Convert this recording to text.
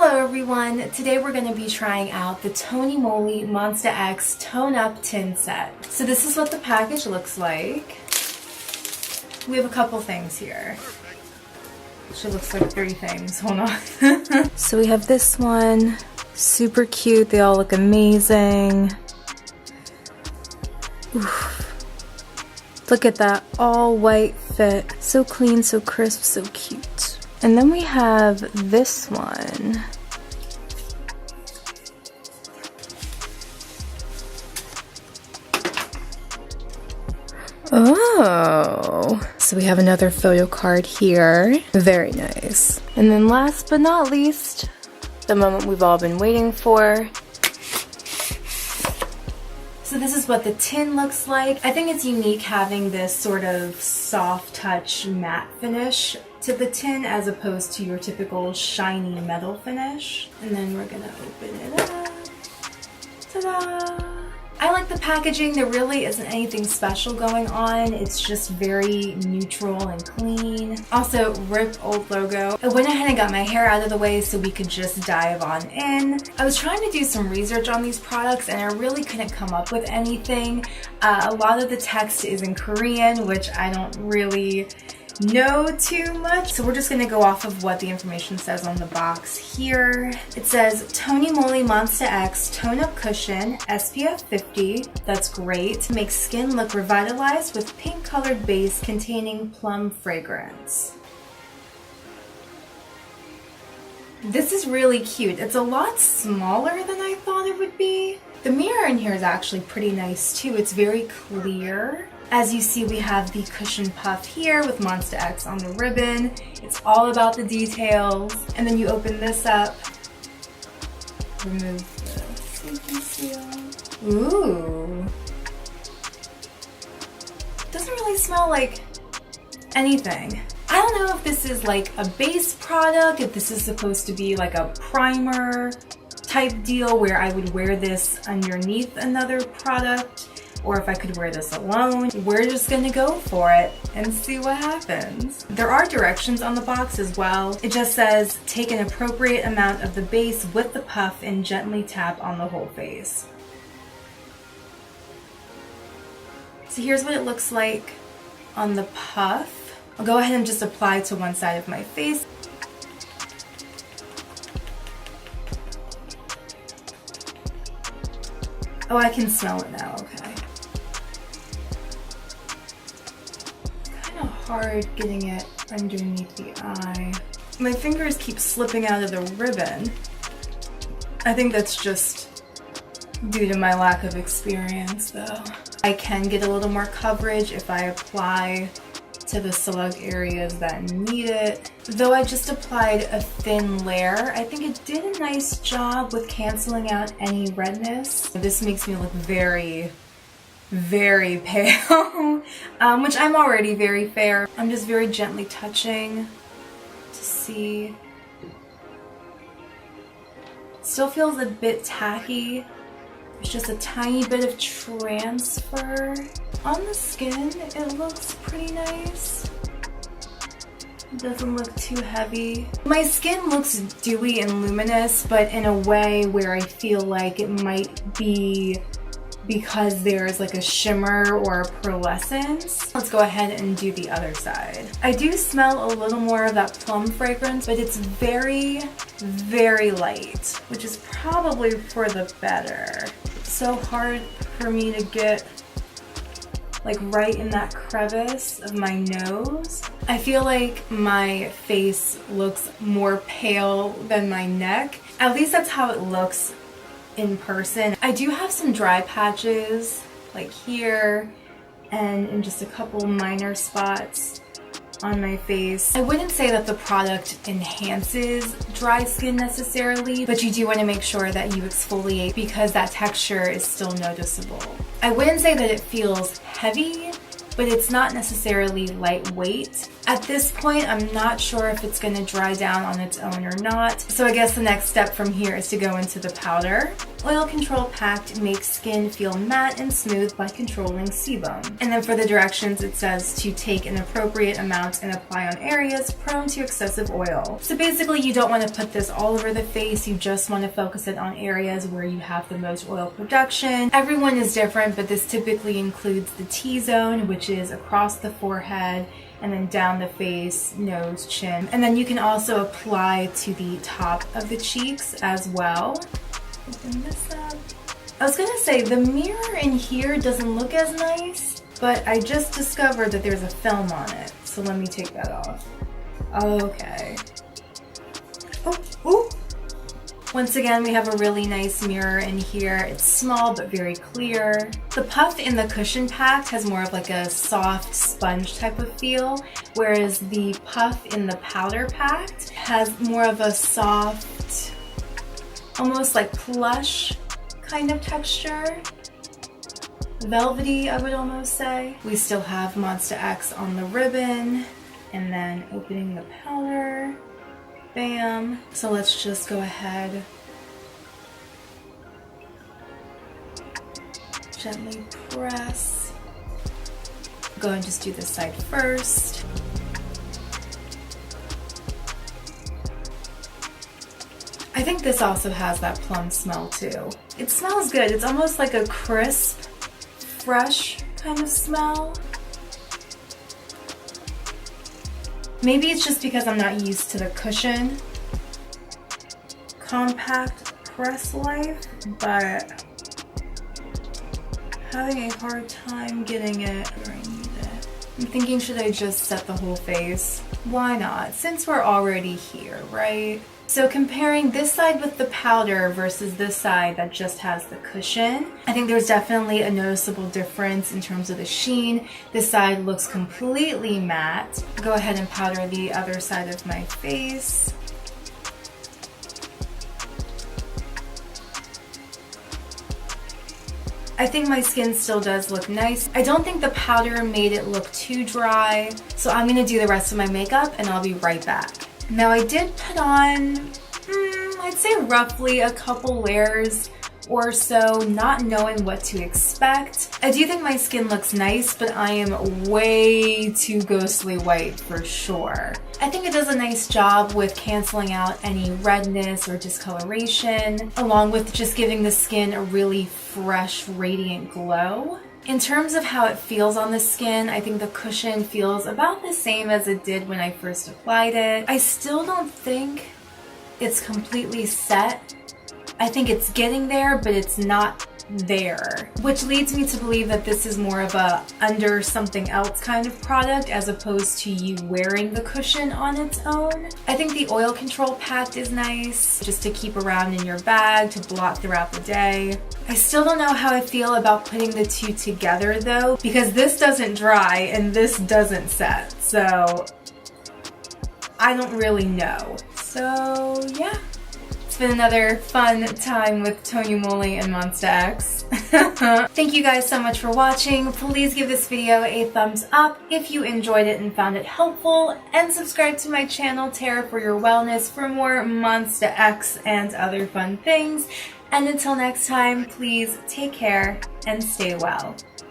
Hello everyone! Today we're going to be trying out the TonyMoly Monsta X Tone Up Tin Set. So this is what the package looks like. We have a couple things here. Actually looks like 3 things. Hold on. So we have this one. Super cute. They all look amazing. Oof. Look at that all white fit. So clean, so crisp, so cute. And then we have this one. Oh, so we have another photo card here. Very nice. And then last but not least, the moment we've all been waiting for. So this is what the tin looks like. I think it's unique having this sort of soft touch matte finish to the tin as opposed to your typical shiny metal finish. And then we're gonna open it up. Ta-da! I like the packaging. There really isn't anything special going on. It's just very neutral and clean. Also, rip old logo. I went ahead and got my hair out of the way so we could just dive on in. I was trying to do some research on these products and I really couldn't come up with anything. A lot of the text is in Korean, which I don't really know too much, so we're just going to go off of what the information says on the box here. It says TonyMoly Monsta X Tone Up Cushion SPF 50. That's great. Makes skin look revitalized with pink colored base containing plum fragrance. This is really cute. It's a lot smaller than I thought it would be. The mirror in here is actually pretty nice too. It's very clear. As you see, we have the cushion puff here with Monsta X on the ribbon. It's all about the details. And then you open this up, remove the safety seal. Ooh. Doesn't really smell like anything. I don't know if this is like a base product, if this is supposed to be like a primer type deal where I would wear this underneath another product, or if I could wear this alone. We're just gonna go for it and see what happens. There are directions on the box as well. It just says, take an appropriate amount of the base with the puff and gently tap on the whole face. So here's what it looks like on the puff. I'll go ahead and just apply to one side of my face. Oh, I can smell it now, okay. Hard getting it underneath the eye. My fingers keep slipping out of the ribbon. I think that's just due to my lack of experience though. I can get a little more coverage if I apply to the select areas that need it. Though I just applied a thin layer, I think it did a nice job with canceling out any redness. This makes me look very pale, which I'm already very fair. I'm just very gently touching to see. Still feels a bit tacky. There's just a tiny bit of transfer. On the skin, it looks pretty nice. It doesn't look too heavy. My skin looks dewy and luminous, but in a way where I feel like it might be because there's like a shimmer or a pearlescence. Let's go ahead and do the other side. I do smell a little more of that plum fragrance, but it's very light, which is probably for the better. It's so hard for me to get like right in that crevice of my nose. I feel like my face looks more pale than my neck. At least that's how it looks in person. I do have some dry patches like here and in just a couple minor spots on my face. I wouldn't say that the product enhances dry skin necessarily, but you do want to make sure that you exfoliate because that texture is still noticeable. I wouldn't say that it feels heavy but it's not necessarily lightweight. At this point, I'm not sure if it's going to dry down on its own or not. So I guess the next step from here is to go into the powder. Oil Control Packed makes skin feel matte and smooth by controlling sebum. And then for the directions, it says to take an appropriate amount and apply on areas prone to excessive oil. So basically, you don't want to put this all over the face. You just want to focus it on areas where you have the most oil production. Everyone is different, but this typically includes the T-zone, which is across the forehead, and then down the face, nose, chin. And then you can also apply to the top of the cheeks as well. Open this up. I was gonna say, the mirror in here doesn't look as nice, but I just discovered that there's a film on it. So let me take that off. Okay. Oh, ooh. Once again, we have a really nice mirror in here. It's small but very clear. The puff in the cushion pack has more of like a soft sponge type of feel, whereas the puff in the powder pack has more of a soft, almost like plush kind of texture. Velvety, I would almost say. We still have Monsta X on the ribbon, and then opening the powder. Bam. So let's just go ahead, gently press. Go and just do this side first. I think this also has that plum smell too. It smells good. It's almost like a crisp, fresh kind of smell. Maybe it's just because I'm not used to the cushion compact press life, but having a hard time getting it where I need it. I'm thinking, should I just set the whole face? Why not? Since we're already here, right? So comparing this side with the powder versus this side that just has the cushion, I think there's definitely a noticeable difference in terms of the sheen. This side looks completely matte. Go ahead and powder the other side of my face. I think my skin still does look nice. I don't think the powder made it look too dry, so I'm gonna do the rest of my makeup and I'll be right back. Now I did put on, I'd say roughly a couple layers or so, not knowing what to expect. I do think my skin looks nice, but I am way too ghostly white for sure. I think it does a nice job with canceling out any redness or discoloration, along with just giving the skin a really fresh, radiant glow. In terms of how it feels on the skin, I think the cushion feels about the same as it did when I first applied it. I still don't think it's completely set. I think it's getting there, but it's not there, which leads me to believe that this is more of a under something else kind of product as opposed to you wearing the cushion on its own. I think the Oil Control Pack is nice just to keep around in your bag to blot throughout the day. I still don't know how I feel about putting the two together though, because this doesn't dry and this doesn't set, so I don't really know. So yeah. It's been another fun time with TonyMoly and Monsta X. Thank you guys so much for watching. Please give this video a thumbs up if you enjoyed it and found it helpful, and subscribe to my channel, Tara for Your Wellness, for more Monsta X and other fun things. And until next time, please take care and stay well.